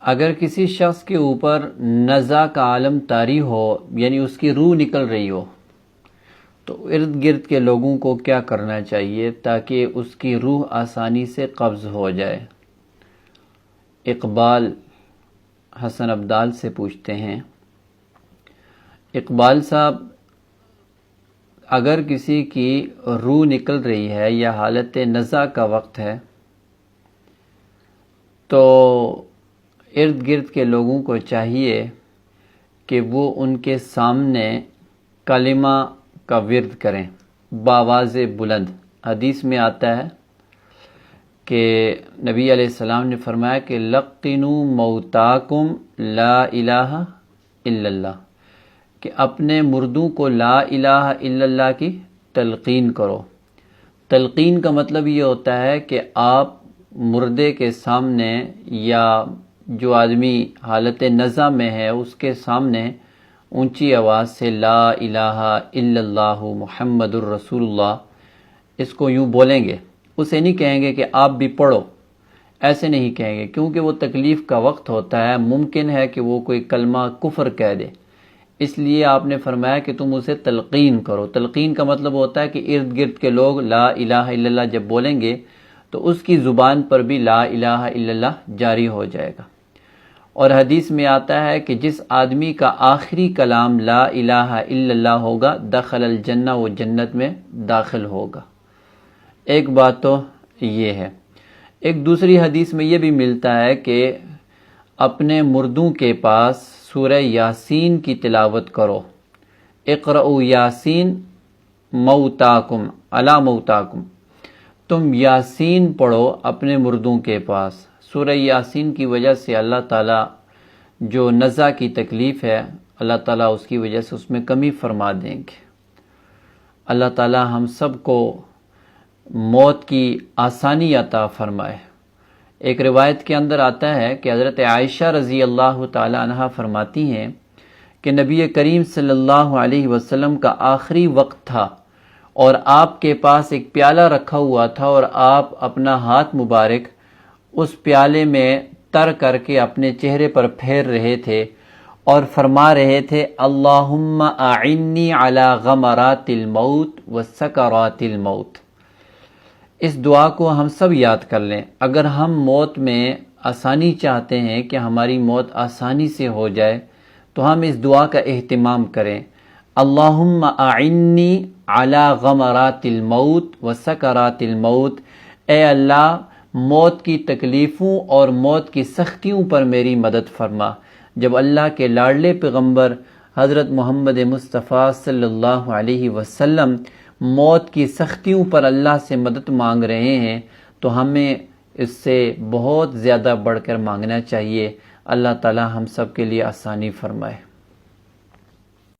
اگر کسی شخص کے اوپر نزع کا عالم طاری ہو، یعنی اس کی روح نکل رہی ہو، تو ارد گرد کے لوگوں کو کیا کرنا چاہیے تاکہ اس کی روح آسانی سے قبض ہو جائے؟ اقبال حسن عبدال سے پوچھتے ہیں، اقبال صاحب، اگر کسی کی روح نکل رہی ہے یا حالت نزع کا وقت ہے تو ارد گرد کے لوگوں کو چاہیے کہ وہ ان کے سامنے کلمہ کا ورد کریں بآواز بلند۔ حدیث میں آتا ہے کہ نبی علیہ السلام نے فرمایا کہ لقنوا موتاکم لا الہ الا اللہ، کہ اپنے مردوں کو لا الہ الا اللہ کی تلقین کرو۔ تلقین کا مطلب یہ ہوتا ہے کہ آپ مردے کے سامنے یا جو آدمی حالت نزع میں ہے اس کے سامنے اونچی آواز سے لا الہ الا اللہ محمد الرسول اللہ اس کو یوں بولیں گے۔ اسے نہیں کہیں گے کہ آپ بھی پڑھو، ایسے نہیں کہیں گے، کیونکہ وہ تکلیف کا وقت ہوتا ہے، ممکن ہے کہ وہ کوئی کلمہ کفر کہہ دے، اس لیے آپ نے فرمایا کہ تم اسے تلقین کرو۔ تلقین کا مطلب ہوتا ہے کہ ارد گرد کے لوگ لا الہ الا اللہ جب بولیں گے تو اس کی زبان پر بھی لا الہ الا اللہ جاری ہو جائے گا۔ اور حدیث میں آتا ہے کہ جس آدمی کا آخری کلام لا الہ الا اللہ ہوگا دخل الجنہ، وہ جنت میں داخل ہوگا۔ ایک بات تو یہ ہے۔ ایک دوسری حدیث میں یہ بھی ملتا ہے کہ اپنے مردوں کے پاس سورہ یاسین کی تلاوت کرو، اقرؤوا یاسین موتاکم علی موتاکم، تم یاسین پڑھو اپنے مردوں کے پاس۔ سورہ یاسین کی وجہ سے اللہ تعالیٰ جو نزع کی تکلیف ہے اللہ تعالیٰ اس کی وجہ سے اس میں کمی فرما دیں گے۔ اللہ تعالیٰ ہم سب کو موت کی آسانی عطا فرمائے۔ ایک روایت کے اندر آتا ہے کہ حضرت عائشہ رضی اللہ تعالی عنہا فرماتی ہیں کہ نبی کریم صلی اللہ علیہ وسلم کا آخری وقت تھا اور آپ کے پاس ایک پیالہ رکھا ہوا تھا اور آپ اپنا ہاتھ مبارک اس پیالے میں تر کر کے اپنے چہرے پر پھیر رہے تھے اور فرما رہے تھے اللہم اعنی علی غمرات الموت وسکرات الموت۔ اس دعا کو ہم سب یاد کر لیں۔ اگر ہم موت میں آسانی چاہتے ہیں کہ ہماری موت آسانی سے ہو جائے تو ہم اس دعا کا اہتمام کریں، اللہم اعنی علی غمرات الموت وسکرات الموت۔ اے اللہ، موت کی تکلیفوں اور موت کی سختیوں پر میری مدد فرما۔ جب اللہ کے لاڈلے پیغمبر حضرت محمد مصطفیٰ صلی اللہ علیہ وسلم موت کی سختیوں پر اللہ سے مدد مانگ رہے ہیں تو ہمیں اس سے بہت زیادہ بڑھ کر مانگنا چاہیے۔ اللہ تعالی ہم سب کے لیے آسانی فرمائے۔